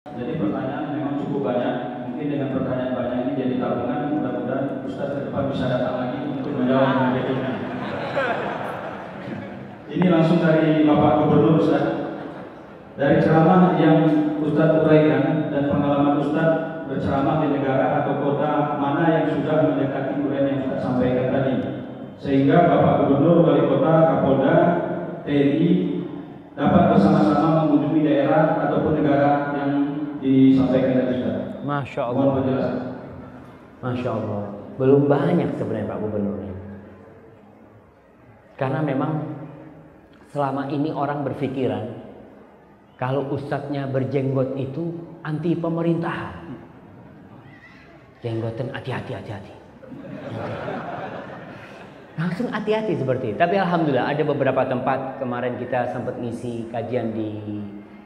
Jadi pertanyaan memang cukup banyak. Mungkin dengan pertanyaan banyak ini jadi tabungan. Mudah-mudahan Ustaz ke depan bisa datang lagi untuk menjawab dengan berikutnya. Ini langsung dari Bapak Gubernur Ustaz. Dari ceramah yang Ustaz uraikan dan pengalaman Ustaz berceramah di negara atau kota mana yang sudah mendekati uraian yang Ustaz sampaikan tadi, sehingga Bapak Gubernur, Wali Kota, Kapolda, TNI dapat bersama-sama mengunjungi daerah ataupun negara yang disampaikan tadi Ustaz. Masya Allah. Mohon penjelasan. Masya Allah. Belum banyak sebenarnya Pak Gubernur. Karena memang selama ini orang berpikiran kalau ustadznya berjenggot itu anti pemerintahan. Jenggotan hati-hati. Langsung hati-hati seperti itu. Tapi alhamdulillah ada beberapa tempat kemarin kita sempat ngisi kajian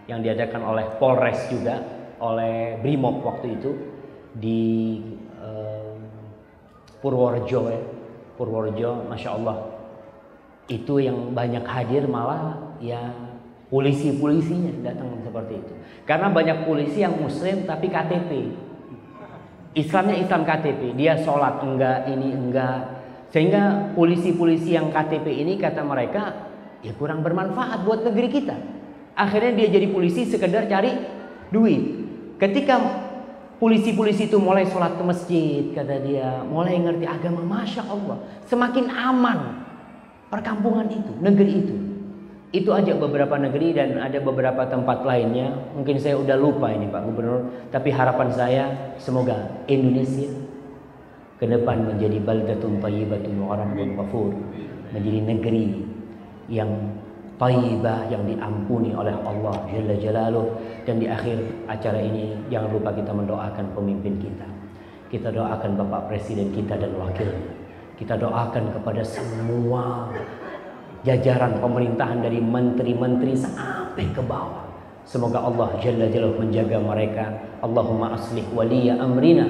yang diadakan oleh Polres juga, oleh Brimob waktu itu di Purworejo ya. Purworejo, Masya Allah. Itu yang banyak hadir malah ya polisi-polisinya datang seperti itu. Karena banyak polisi yang muslim tapi KTP. Islamnya Islam KTP. Dia sholat enggak, ini enggak. Sehingga polisi-polisi yang KTP ini kata mereka ya kurang bermanfaat buat negeri kita. Akhirnya dia jadi polisi sekedar cari duit. Ketika polisi-polisi itu mulai sholat ke masjid, kata dia, mulai ngerti agama, Masya Allah, semakin aman perkampungan itu, negeri itu. Itu aja beberapa negeri dan ada beberapa tempat lainnya. Mungkin saya udah lupa ini Pak Gubernur. Tapi harapan saya semoga Indonesia ke depan menjadi baldatun thayyibatun wa rabbun ghafur, menjadi negeri yang thayyibah, yang diampuni oleh Allah Jalla Jalaluh. Dan di akhir acara ini jangan lupa kita mendoakan pemimpin kita. Kita doakan Bapak Presiden kita dan wakilnya. Kita doakan kepada semua jajaran pemerintahan dari menteri-menteri sampai ke bawah. Semoga Allah Jalla Jalaluhu menjaga mereka. Allahumma aslih waliya amrina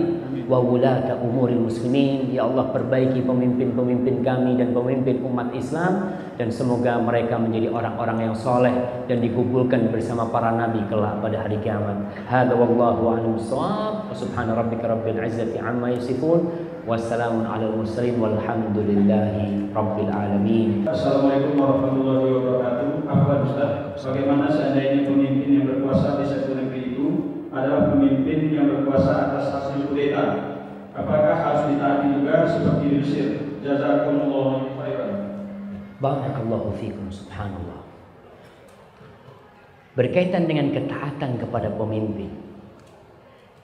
wa wulata umuril muslimin. Ya Allah, perbaiki pemimpin-pemimpin kami dan pemimpin umat Islam, dan semoga mereka menjadi orang-orang yang soleh dan dikumpulkan bersama para nabi kelak pada hari kiamat. Hadza wallahu a'lam bissawab. Subhana rabbika rabbil izzati amma yasifun. Wassalamun alal mursalin walhamdulillahi rabbil alamin. Assalamualaikum warahmatullahi wabarakatuh. Apa Ustaz, bagaimana seandainya pemimpin yang berkuasa di satu negeri itu adalah pemimpin yang berkuasa atas hasil kudeta? Apakah harus ditaati juga seperti di Mesir? Jazakumullahu khairan. Barakallahu fikum. Subhanallah. Berkaitan dengan ketaatan kepada pemimpin,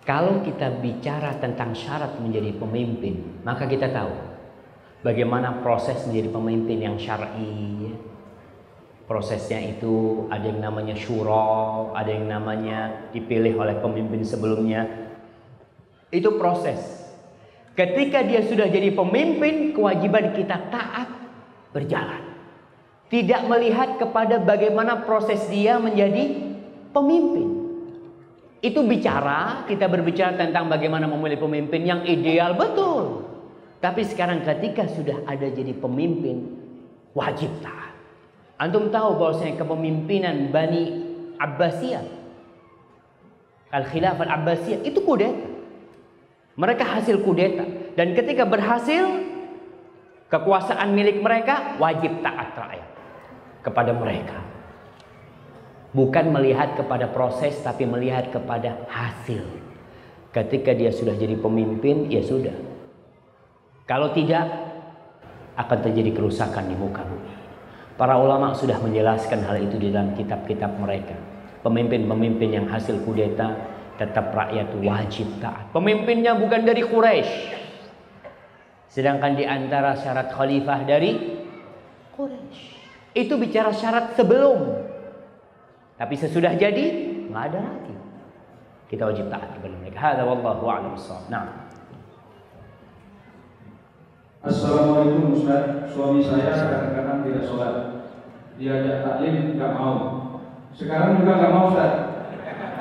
kalau kita bicara tentang syarat menjadi pemimpin, maka kita tahu bagaimana proses menjadi pemimpin yang syar'i. Prosesnya itu ada yang namanya syura, ada yang namanya dipilih oleh pemimpin sebelumnya. Itu proses. Ketika dia sudah jadi pemimpin, kewajiban kita taat berjalan. Tidak melihat kepada bagaimana proses dia menjadi pemimpin. Itu kita berbicara tentang bagaimana memilih pemimpin yang ideal, betul. Tapi sekarang ketika sudah ada jadi pemimpin, wajib taat. Antum tahu bahwasanya kepemimpinan Bani Abbasiyah, Al-Khilafah Al-Abbasiyah itu kudeta. Mereka hasil kudeta, dan ketika berhasil kekuasaan milik mereka, wajib taat rakyat kepada mereka. Bukan melihat kepada proses, tapi melihat kepada hasil. Ketika dia sudah jadi pemimpin, ya sudah. Kalau tidak, akan terjadi kerusakan di muka bumi. Para ulama sudah menjelaskan hal itu di dalam kitab-kitab mereka. Pemimpin-pemimpin yang hasil kudeta, tetap rakyat wajib taat. Pemimpinnya bukan dari Quraisy. Sedangkan di antara syarat khalifah dari Quraisy. Itu bicara syarat sebelum. Tapi sesudah jadi, nggak ada lagi. Kita wajib taat kepada mereka. Hadza wallahu a'lam bissawab. Nah. Assalamualaikum Ustaz. Suami saya kadang-kadang tidak sholat. Diajak taklim nggak mau. Sekarang juga nggak mau Ustaz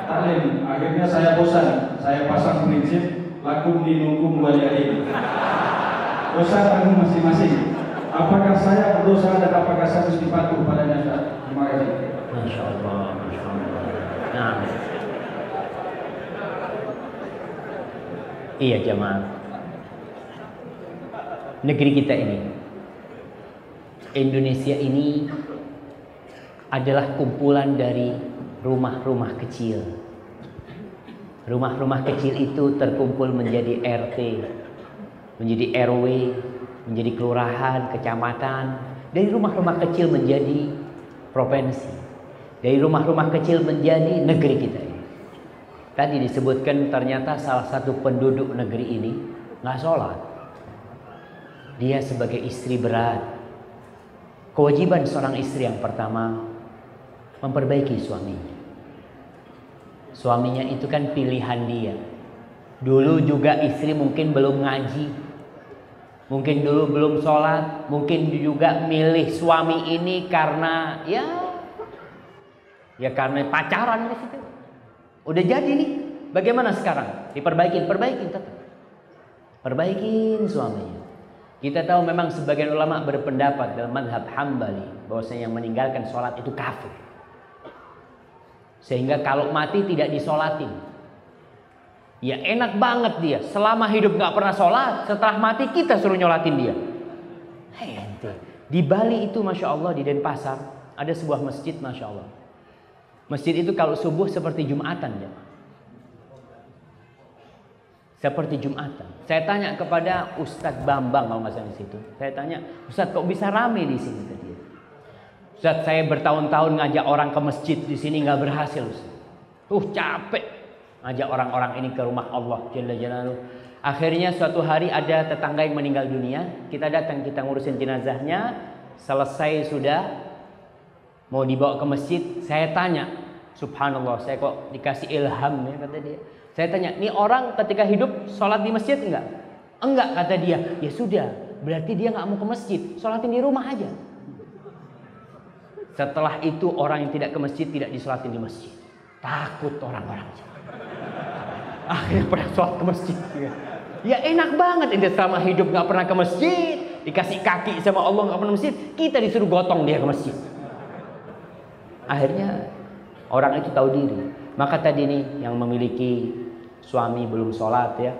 taklim. Akhirnya saya bosan. Saya pasang prinsip lakum dinukum waliyadin. Dosa tanggung masing-masing. Apakah saya berdosa dan apakah saya mesti patuh padanya Ustaz? Terima kasih. Masya Allah, Masya Allah. Nah, Iya jamaah. Negeri kita ini, Indonesia ini adalah kumpulan dari rumah-rumah kecil. Rumah-rumah kecil itu terkumpul menjadi RT, menjadi RW, menjadi kelurahan, kecamatan. Dari rumah-rumah kecil menjadi provinsi. Dari rumah-rumah kecil menjadi negeri kita ini. Tadi disebutkan ternyata salah satu penduduk negeri ini nggak sholat. Dia sebagai istri berat. Kewajiban seorang istri yang pertama memperbaiki suaminya. Suaminya itu kan pilihan dia. Dulu juga istri mungkin belum ngaji, mungkin dulu belum sholat, mungkin juga milih suami ini karena ya karena pacaran di situ. Udah jadi nih. Bagaimana sekarang? Perbaikin tetap. Perbaikin suaminya. Kita tahu memang sebagian ulama berpendapat dalam mazhab Hambali bahwasanya yang meninggalkan sholat itu kafir. Sehingga kalau mati tidak disolatin. Ya enak banget dia. Selama hidup gak pernah sholat, setelah mati kita suruh nyolatin dia. Ente. Di Bali itu Masya Allah, di Denpasar ada sebuah masjid Masya Allah. Masjid itu kalau subuh seperti Jumatan ya. Seperti Jumatan. Saya tanya kepada Ustadz Bambang kalau nggak salah di situ. Saya tanya, Ustadz kok bisa rame di sini tadi? Ustadz saya bertahun-tahun ngajak orang ke masjid di sini nggak berhasil. Capek ngajak orang-orang ini ke rumah Allah Jalla Jalaluhu. Akhirnya suatu hari ada tetangga yang meninggal dunia. Kita datang, kita ngurusin jenazahnya. Selesai sudah mau dibawa ke masjid. Saya tanya, subhanallah, saya kok dikasih ilham ya kata dia. Saya tanya, ini orang ketika hidup sholat di masjid enggak? Enggak kata dia. Ya sudah, berarti dia nggak mau ke masjid, sholatin di rumah aja. Setelah itu orang yang tidak ke masjid tidak disolatin di masjid. Takut orang-orang. Akhirnya pernah sholat ke masjid. Ya enak banget ini selama hidup nggak pernah ke masjid, dikasih kaki sama Allah nggak pernah ke masjid, kita disuruh gotong dia ke masjid. Akhirnya orang itu tahu diri. Maka tadi nih yang memiliki suami belum sholat ya,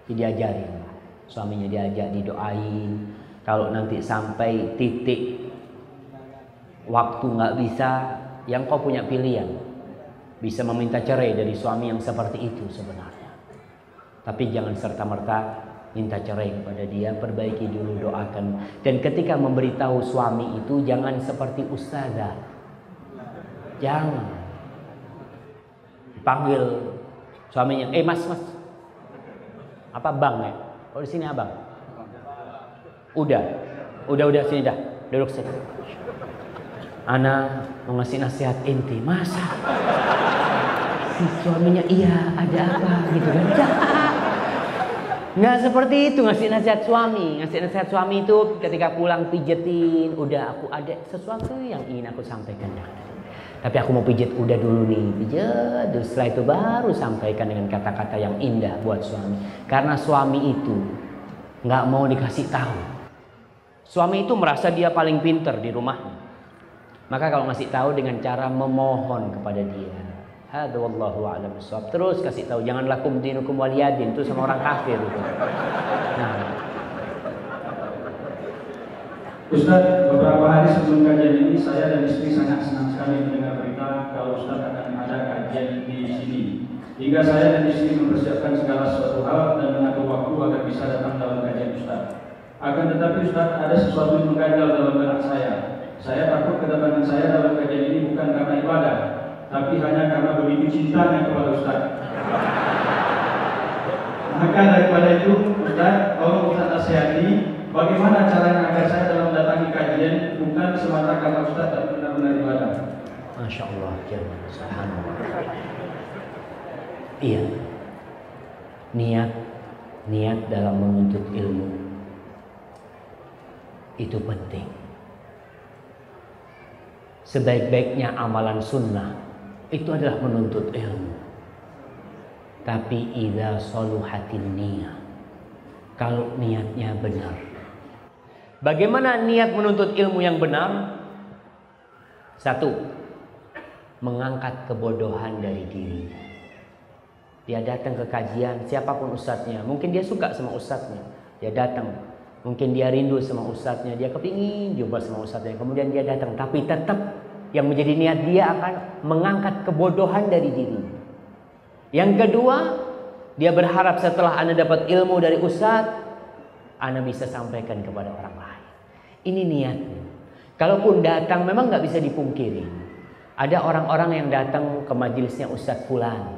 diajarin. Suaminya diajak, didoain. Kalau nanti sampai titik waktu nggak bisa, yang kau punya pilihan, bisa meminta cerai dari suami yang seperti itu sebenarnya. Tapi jangan serta-merta minta cerai kepada dia, perbaiki dulu, doakan. Dan ketika memberitahu suami itu jangan seperti ustazah. Jangan. Panggil suaminya, mas. Apa bang ya? Oh di sini abang. Udah sini dah, duduk sini. Ana mau ngasih nasihat inti, masa? Si suaminya iya, ada apa gitu kan? Nggak seperti itu ngasih nasihat suami. Ngasih nasihat suami itu ketika pulang pijetin, udah aku ada sesuatu yang ingin aku sampaikan. Tapi aku mau pijet udah dulu nih, pijet. Setelah itu baru sampaikan dengan kata-kata yang indah buat suami. Karena suami itu nggak mau dikasih tahu. Suami itu merasa dia paling pinter di rumahnya. Maka kalau ngasih tahu dengan cara memohon kepada dia. Hadza wallahu a'lam bishawab. Terus kasih tahu, jangan lakum dinukum waliyadin, itu sama orang kafir itu. Nah. Ustaz, beberapa hari sebelum kajian ini saya dan istri sangat senang sekali mendengar berita kalau Ustaz akan ada kajian di sini. Hingga saya dan istri mempersiapkan segala sesuatu hal dan mengatur waktu agar bisa datang dalam kajian Ustaz. Akan tetapi Ustaz, ada sesuatu yang mengganjal dalam benak saya. Saya takut kedatangan saya dalam kajian ini bukan karena ibadah, tapi hanya karena begitu cintanya kepada Ustaz. Maka daripada itu, Ustaz, tolong Ustaz nasihati bagaimana caranya agar saya dalam mendatangi kajian bukan semata karena Ustaz tapi benar-benar ibadah. Masya Allah, subhanallah. Iya, niat dalam menuntut ilmu itu penting. Sebaik-baiknya amalan sunnah itu adalah menuntut ilmu. Tapi idza saluhatin niyah, kalau niatnya benar. Bagaimana niat menuntut ilmu yang benar? Satu, mengangkat kebodohan dari dirinya. Dia datang ke kajian, siapapun ustadznya. Mungkin dia suka sama ustadznya, dia datang. Mungkin dia rindu sama ustadznya, dia kepingin jumpa sama ustadznya. Kemudian dia datang, tapi tetap yang menjadi niat dia akan mengangkat kebodohan dari dirinya. Yang kedua, dia berharap setelah Anda dapat ilmu dari ustadz, Anda bisa sampaikan kepada orang lain. Ini niatnya. Kalaupun datang, memang nggak bisa dipungkiri. Ada orang-orang yang datang ke majelisnya Ustadz Fulan.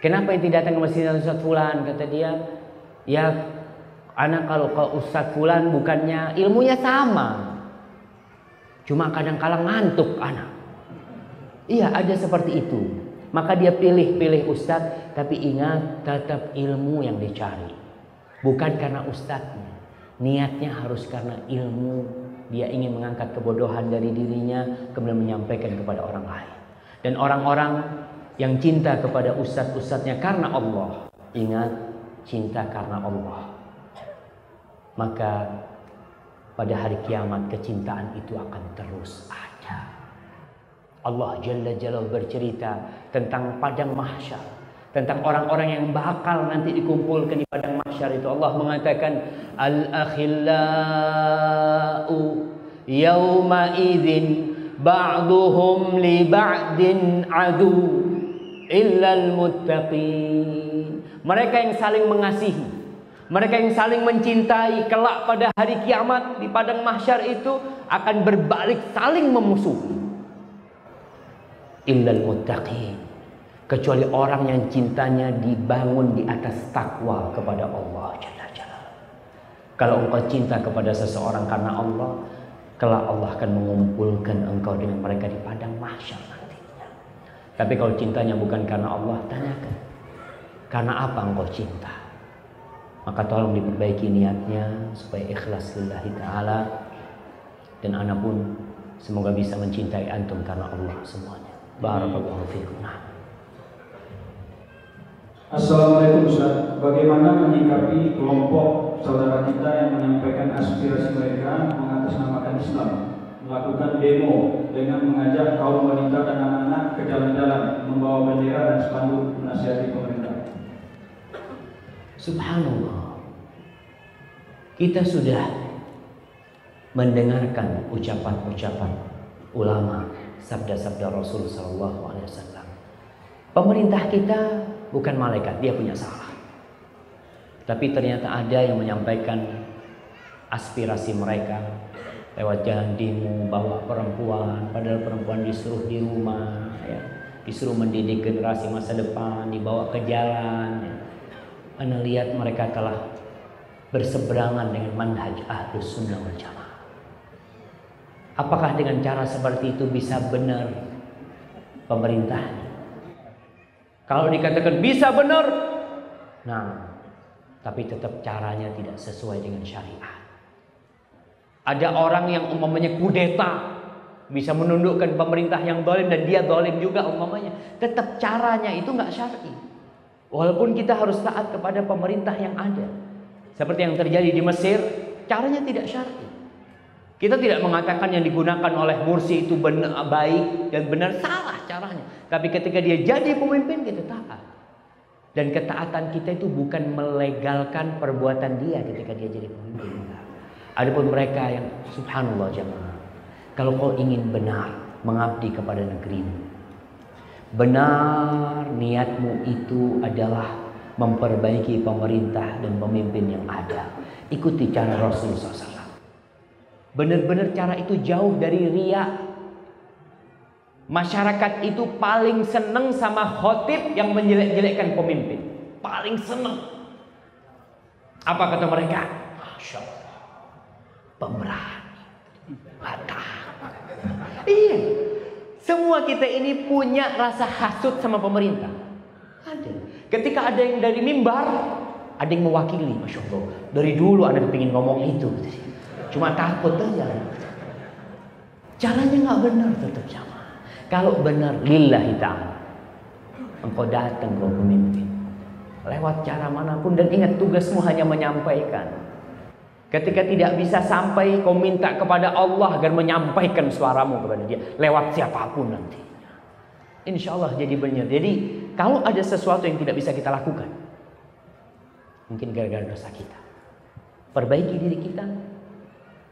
Kenapa yang tidak datang ke majelisnya Ustadz Fulan? Kata dia, ya anak kalau ke Ustadz Fulan bukannya ilmunya sama, cuma kadang-kala ngantuk anak. Iya, ada seperti itu. Maka dia pilih Ustadz, tapi ingat tetap ilmu yang dicari. Bukan karena Ustadznya. Niatnya harus karena ilmu. Dia ingin mengangkat kebodohan dari dirinya, kemudian menyampaikan kepada orang lain. Dan orang-orang yang cinta kepada ustadz-ustadznya karena Allah, ingat, cinta karena Allah, maka pada hari kiamat kecintaan itu akan terus ada. Allah Jalla Jalaluhu bercerita tentang padang mahsyar, tentang orang-orang yang bakal nanti dikumpulkan di padang mahsyar itu. Allah mengatakan, al-akhillau yawma idzin ba'duhum li ba'din adu illal muttaqin. Mereka yang saling mengasihi, mereka yang saling mencintai, kelak pada hari kiamat di padang mahsyar itu akan berbalik saling memusuhi. Illal muttaqin, kecuali orang yang cintanya dibangun di atas takwa kepada Allah Jalla Jalaluhu. Kalau engkau cinta kepada seseorang karena Allah, kelak Allah akan mengumpulkan engkau dengan mereka di padang mahsyar nantinya. Tapi kalau cintanya bukan karena Allah, tanyakan, karena apa engkau cinta? Maka tolong diperbaiki niatnya supaya ikhlas lillahi ta'ala. Dan ana pun semoga bisa mencintai antum karena Allah semuanya. Barakallahu fiikum. Assalamualaikum Ustaz, bagaimana menyikapi kelompok saudara kita yang menyampaikan aspirasi mereka mengatasnamakan Islam, melakukan demo dengan mengajak kaum wanita dan anak-anak ke jalan-jalan, membawa bendera dan spanduk menasihati pemerintah? Subhanallah, kita sudah mendengarkan ucapan-ucapan ulama, sabda-sabda Rasul SAW. Pemerintah kita bukan malaikat, dia punya salah. Tapi ternyata ada yang menyampaikan aspirasi mereka lewat jalan demo, bawa perempuan, padahal perempuan disuruh di rumah, ya, disuruh mendidik generasi masa depan, dibawa ke jalan. Ya. Anda lihat mereka telah berseberangan dengan manhaj Ahlus Sunnah wal Jamaah. Apakah dengan cara seperti itu bisa benar pemerintahnya? Kalau dikatakan bisa benar, nah, tapi tetap caranya tidak sesuai dengan syariat. Ada orang yang umpamanya kudeta, bisa menundukkan pemerintah yang zalim dan dia zalim juga umpamanya. Tetap caranya itu nggak syar'i. Walaupun kita harus taat kepada pemerintah yang ada. Seperti yang terjadi di Mesir, caranya tidak syar'i. Kita tidak mengatakan yang digunakan oleh Mursi itu benar, baik dan benar, salah caranya. Tapi ketika dia jadi pemimpin, kita taat. Dan ketaatan kita itu bukan melegalkan perbuatan dia ketika dia jadi pemimpin. Adapun mereka yang subhanallah jamaah, kalau kau ingin benar mengabdi kepada negerimu, benar niatmu itu adalah memperbaiki pemerintah dan pemimpin yang ada, ikuti cara Rasulullah SAW. Benar-benar cara itu jauh dari riya. Masyarakat itu paling senang sama khotib yang menjelek-jelekkan pemimpin. Paling senang. Apa kata mereka? Masya Allah, pemberani, mata. Iya. Semua kita ini punya rasa hasut sama pemerintah. Ada. Ketika ada yang dari mimbar, ada yang mewakili. Masya Allah, dari dulu ada yang pengen ngomong itu. Cuma takut aja. Caranya nggak benar tetap sama. Kalau benar lillahi ta'ala, engkau datang ke pemimpin lewat cara manapun, dan ingat tugasmu hanya menyampaikan. Ketika tidak bisa sampai, kau minta kepada Allah agar menyampaikan suaramu kepada dia lewat siapapun nanti. Insya Allah jadi benar. Jadi Kalau ada sesuatu yang tidak bisa kita lakukan, mungkin gara-gara dosa kita, perbaiki diri kita,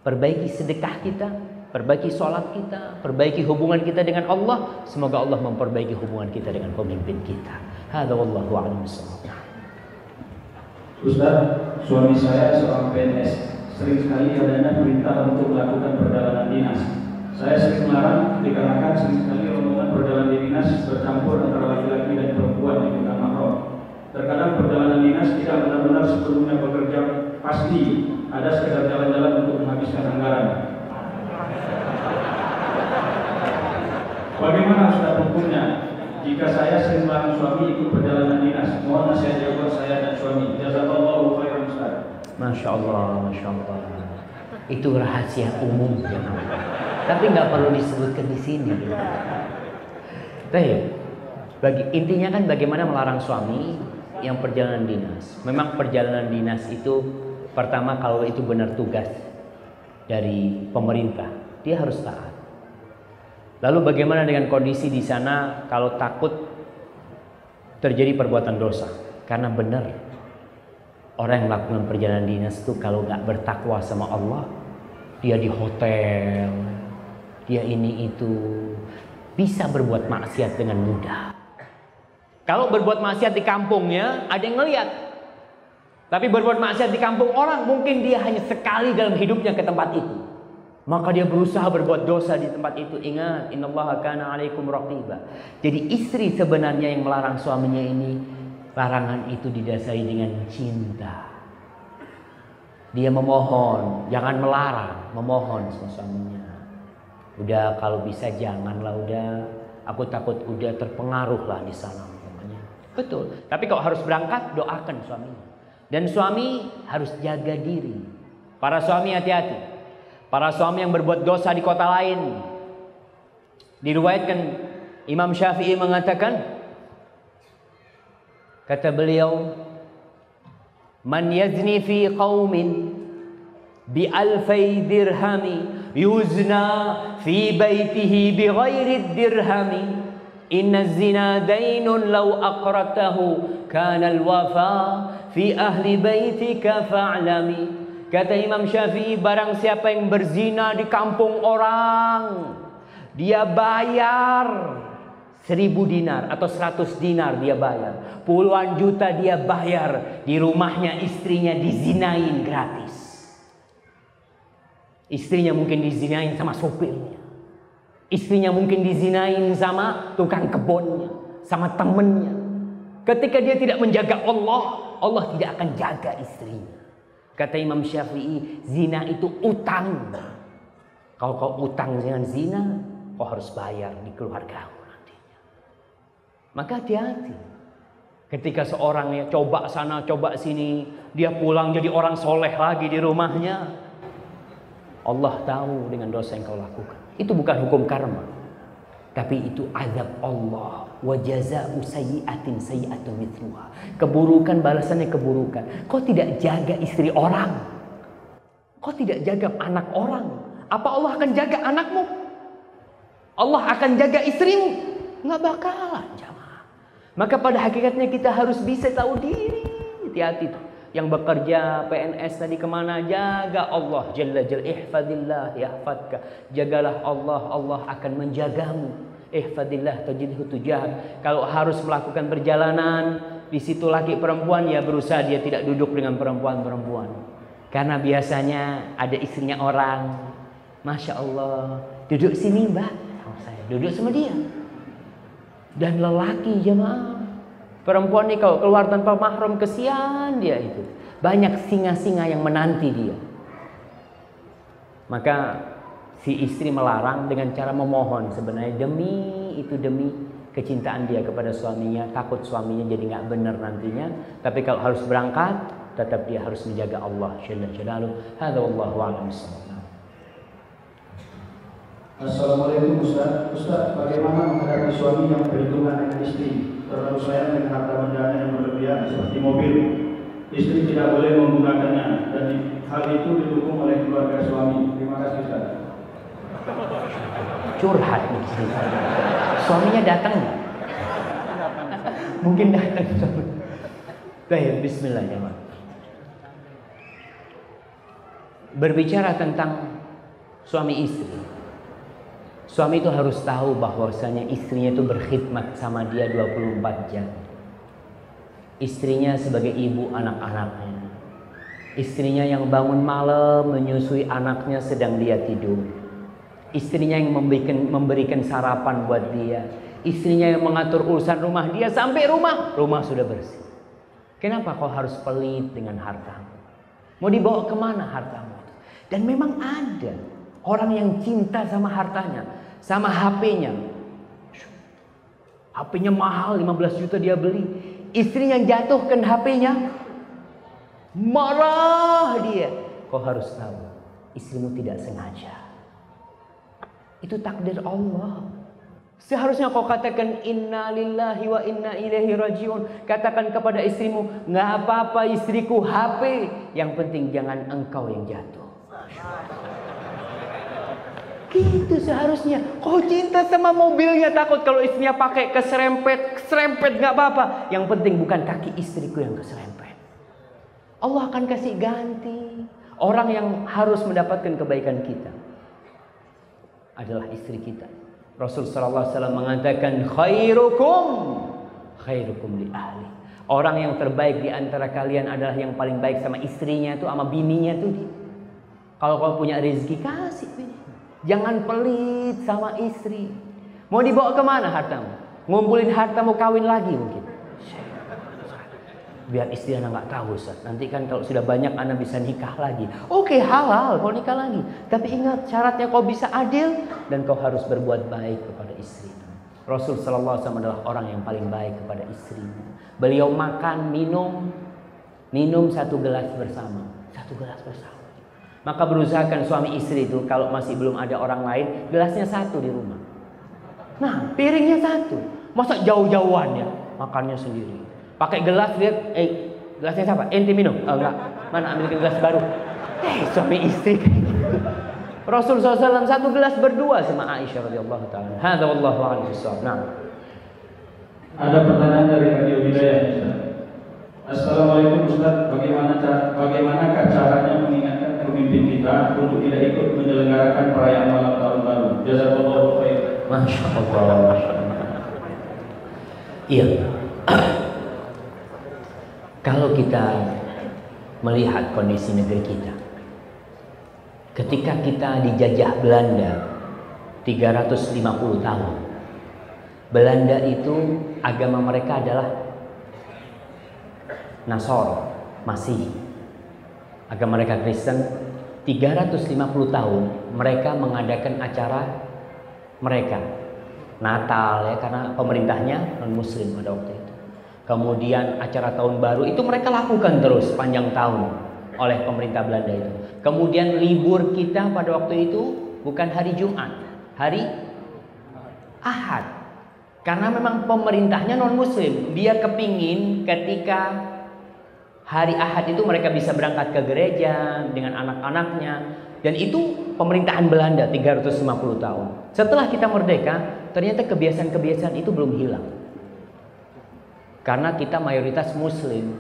perbaiki sedekah kita, perbaiki sholat kita, perbaiki hubungan kita dengan Allah. Semoga Allah memperbaiki hubungan kita dengan pemimpin kita. Hadza wallahu a'lam bishawab. Ustaz, suami saya seorang PNS. Sering sekali adanya perintah untuk melakukan perjalanan dinas. Saya sering melarang dikarenakan sering sekali rombongan perjalanan dinas bercampur antara laki-laki dan perempuan yang bukan mahram. Terkadang perjalanan dinas tidak benar-benar sepenuhnya bekerja, pasti ada sekedar jalan-jalan untuk menghabiskan anggaran. Bagaimana Ustaz hukumnya jika saya sering melarang suami ikut perjalanan dinas? Mohon nasihat buat saya dan suami. Jazakallahu khairan Ustaz. Masya Allah, Masya Allah. Itu rahasia umum ya. Tapi nggak perlu disebutkan di sini. Baik. Intinya kan bagaimana melarang suami yang perjalanan dinas. Memang perjalanan dinas itu pertama kalau itu benar tugas dari pemerintah, dia harus taat. Lalu bagaimana dengan kondisi di sana kalau takut terjadi perbuatan dosa? Karena benar orang yang melakukan perjalanan dinas itu kalau nggak bertakwa sama Allah, dia di hotel, dia ini itu, bisa berbuat maksiat dengan mudah. Kalau berbuat maksiat di kampungnya ada yang ngelihat, tapi berbuat maksiat di kampung orang mungkin dia hanya sekali dalam hidupnya ke tempat itu, maka dia berusaha berbuat dosa di tempat itu. Ingat, innallaha kana 'alaikum raqiba. Jadi istri sebenarnya yang melarang suaminya ini, larangan itu didasari dengan cinta. Dia memohon, jangan melarang, memohon sama suaminya. Udah kalau bisa janganlah, udah. Aku takut udah terpengaruh lah di sana umpamanya. Betul. Tapi kalau harus berangkat, doakan suaminya. Dan suami harus jaga diri. Para suami hati-hati. Para suami yang berbuat dosa di kota lain. Diriwayatkan Imam Syafi'i mengatakan, kata beliau, man yazni fi qaumin bi alfai dirhami yuzna fi baitihi bi ghairi dirhami inna zina dainun law aqratahu kana alwafa fi ahli baitika fa'lami. Kata Imam Syafi'i, barang siapa yang berzina di kampung orang, dia bayar 1000 dinar atau 100 dinar dia bayar, puluhan juta dia bayar, di rumahnya istrinya dizinain gratis. Istrinya mungkin dizinain sama sopirnya, istrinya mungkin dizinain sama tukang kebunnya, sama temennya. Ketika dia tidak menjaga Allah, Allah tidak akan jaga istrinya. Kata Imam Syafi'i, zina itu utang. Kalau kau utang dengan zina, kau harus bayar di keluargamu. Maka hati-hati. Ketika seorang ya coba sana, coba sini, dia pulang jadi orang soleh lagi di rumahnya. Allah tahu dengan dosa yang kau lakukan. Itu bukan hukum karma, tapi itu azab Allah. Wa jazaa'u sayyi'atin sayyi'atun mithluha. Keburukan balasannya keburukan. Kau tidak jaga istri orang, kau tidak jaga anak orang, apa Allah akan jaga anakmu? Allah akan jaga istrimu? Nggak bakalan, jamaah. Maka pada hakikatnya kita harus bisa tahu diri. Hati-hati tuh. Yang bekerja PNS tadi kemana, jaga Allah Jalla Jalla. Ihfadillah yahfadka. Jagalah Allah, Allah akan menjagamu. Ihfadillah tajidhu tujahak. Kalau harus melakukan perjalanan, di situ laki perempuan, ya berusaha dia tidak duduk dengan perempuan-perempuan. Karena biasanya ada istrinya orang, Masya Allah, duduk sini mbak, saya duduk sama dia. Dan lelaki jemaah, perempuan ini kalau keluar tanpa mahram, kesian dia itu. Banyak singa-singa yang menanti dia. Maka si istri melarang dengan cara memohon, sebenarnya demi kecintaan dia kepada suaminya, takut suaminya jadi nggak benar nantinya. Tapi kalau harus berangkat, tetap dia harus menjaga Allah Jalla Jalaluhu. Hadza wallahu a'lam bishawab. Assalamualaikum Ustaz. Ustaz, bagaimana menghadapi suami yang perhitungan dengan istri, terlalu sayang dengan harta bendanya yang berlebihan seperti mobil? Istri tidak boleh menggunakannya dan hal itu didukung oleh keluarga suami. Terima kasih Ustaz. Curhat nih, suaminya datang. Mungkin datang. Baik, bismillah ya. Berbicara tentang suami istri. Suami itu harus tahu bahwasanya istrinya itu berkhidmat sama dia 24 jam. Istrinya sebagai ibu anak-anaknya. Istrinya yang bangun malam menyusui anaknya sedang dia tidur. Istrinya yang memberikan sarapan buat dia. Istrinya yang mengatur urusan rumah dia sampai rumah sudah bersih. Kenapa kau harus pelit dengan hartamu? Mau dibawa kemana hartamu? Dan memang ada orang yang cinta sama hartanya, sama HP-nya. HP-nya mahal, 15 juta dia beli. Istri yang jatuhkan HP-nya, marah dia. Kau harus tahu, istrimu tidak sengaja. Itu takdir Allah. Seharusnya kau katakan inna lillahi wa inna ilaihi rajiun. Katakan kepada istrimu, nggak apa-apa istriku HP. Yang penting jangan engkau yang jatuh. Gitu seharusnya. Kau cinta sama mobilnya, takut kalau istrinya pakai keserempet nggak apa-apa. Yang penting bukan kaki istriku yang keserempet. Allah akan kasih ganti. Orang yang harus mendapatkan kebaikan kita adalah istri kita. Rasul sallallahu alaihi wasallam mengatakan khairukum li ahli. Orang yang terbaik di antara kalian adalah yang paling baik sama istrinya itu, sama bininya tuh dia. Kalau kau punya rezeki kasih bini. Jangan pelit sama istri. Mau dibawa kemana hartamu? Ngumpulin hartamu kawin lagi mungkin. Biar istri anak nggak tahu, Ustaz. Nanti kan kalau sudah banyak anak bisa nikah lagi. Oke, halal kalau nikah lagi. Tapi ingat syaratnya kau bisa adil dan kau harus berbuat baik kepada istri. Rasul sallallahu alaihi wasallam adalah orang yang paling baik kepada istrinya. Beliau makan, minum satu gelas bersama. Satu gelas bersama. Maka berusahakan suami istri itu kalau masih belum ada orang lain, gelasnya satu di rumah. Nah, piringnya satu. Masa jauh-jauhan ya, makannya sendiri. Pakai gelas, lihat, gelasnya siapa? Ente minum? Oh enggak, mana ambilkan gelas baru. Suami istri kayak gitu. Rasul SAW satu gelas berdua sama Aisyah radhiyallahu taala. Hadza wallahu a'lam bishawab. Nah. Ada pertanyaan dari Radio Hidayah, Ustaz. Assalamualaikum Ustaz, bagaimanakah caranya mengingatkan pemimpin kita untuk tidak ikut menyelenggarakan perayaan malam tahun baru? Jazakallahu khair. Masya Allah. Iya. Kalau kita melihat kondisi negeri kita, ketika kita dijajah Belanda 350 tahun, Belanda itu agama mereka adalah Nasor, Masih. Agama mereka Kristen. 350 tahun mereka mengadakan acara mereka Natal ya, karena pemerintahnya non-Muslim pada waktu itu. Kemudian acara tahun baru itu mereka lakukan terus panjang tahun oleh pemerintah Belanda itu. Kemudian libur kita pada waktu itu bukan hari Jumat, hari Ahad. Karena memang pemerintahnya non-Muslim. Dia kepingin ketika hari Ahad itu mereka bisa berangkat ke gereja dengan anak-anaknya. Dan itu pemerintahan Belanda 350 tahun. Setelah kita merdeka, ternyata kebiasaan-kebiasaan itu belum hilang. Karena kita mayoritas Muslim.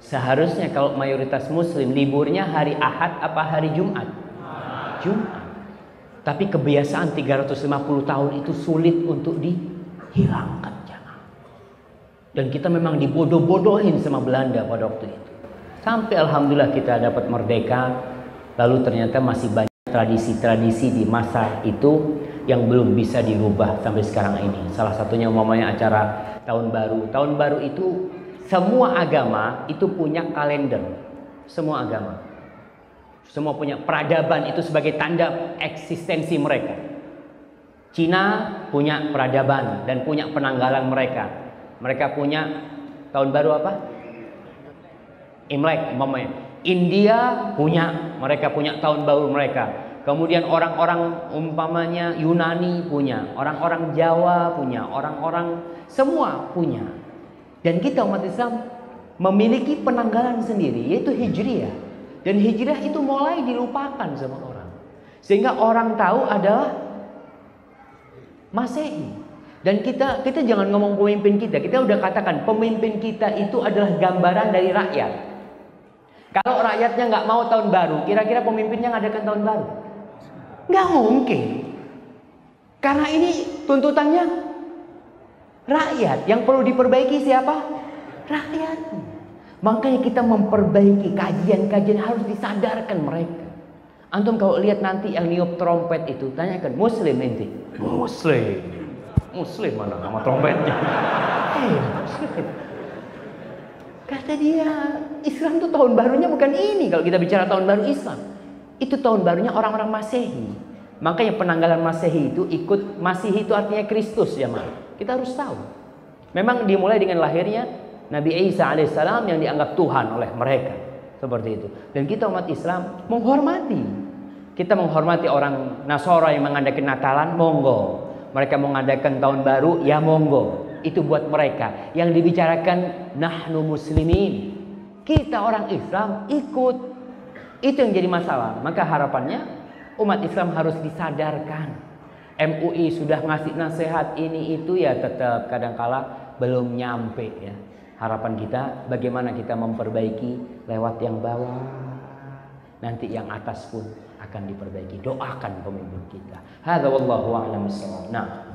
Seharusnya kalau mayoritas Muslim liburnya hari Ahad apa hari Jumat? Jumat. Tapi kebiasaan 350 tahun itu sulit untuk dihilangkan. Jangan. Dan kita memang dibodoh-bodohin sama Belanda pada waktu itu. Sampai alhamdulillah kita dapat merdeka. Lalu ternyata masih banyak tradisi-tradisi di masa itu yang belum bisa dirubah sampai sekarang ini. Salah satunya umpamanya acara tahun baru. Tahun baru itu semua agama itu punya kalender. Semua agama. Semua punya peradaban itu sebagai tanda eksistensi mereka. Cina punya peradaban dan punya penanggalan mereka. Mereka punya tahun baru apa? Imlek umpamanya. India punya, mereka punya tahun baru mereka. Kemudian orang-orang umpamanya Yunani punya, orang-orang Jawa punya, orang-orang semua punya. Dan kita umat Islam memiliki penanggalan sendiri, yaitu Hijriah. Dan Hijriah itu mulai dilupakan sama orang. Sehingga orang tahu adalah Masehi. Dan kita jangan ngomong pemimpin kita udah katakan pemimpin kita itu adalah gambaran dari rakyat. Kalau rakyatnya nggak mau tahun baru, kira-kira pemimpinnya ngadakan tahun baru? Nggak mungkin. Karena ini tuntutannya rakyat. Yang perlu diperbaiki siapa? Rakyat. Makanya kita memperbaiki kajian-kajian, harus disadarkan mereka. Antum kalau lihat nanti yang niup trompet itu, tanyakan, Muslim ente? Muslim mana nama trompetnya? Muslim. Kata dia, Islam tuh tahun barunya bukan ini. Kalau kita bicara tahun baru Islam, itu tahun barunya orang-orang Masehi. Makanya penanggalan Masehi itu Masehi itu artinya Kristus ya, kita harus tahu. Memang dimulai dengan lahirnya Nabi Isa alaihissalam yang dianggap Tuhan oleh mereka, seperti itu. Dan kita umat Islam menghormati. Kita menghormati orang Nasara yang mengadakan Natalan, monggo. Mereka mengadakan tahun baru, ya monggo. Itu buat mereka. Yang dibicarakan nahnu muslimin. Kita orang Islam ikut. Itu yang jadi masalah. Maka harapannya umat Islam harus disadarkan. MUI sudah ngasih nasihat ini itu, ya tetap kadangkala belum nyampe ya. Harapan kita bagaimana kita memperbaiki lewat yang bawah. Nanti yang atas pun akan diperbaiki. Doakan pemimpin kita. Hadza wallahu a'lam bissawab. Nah,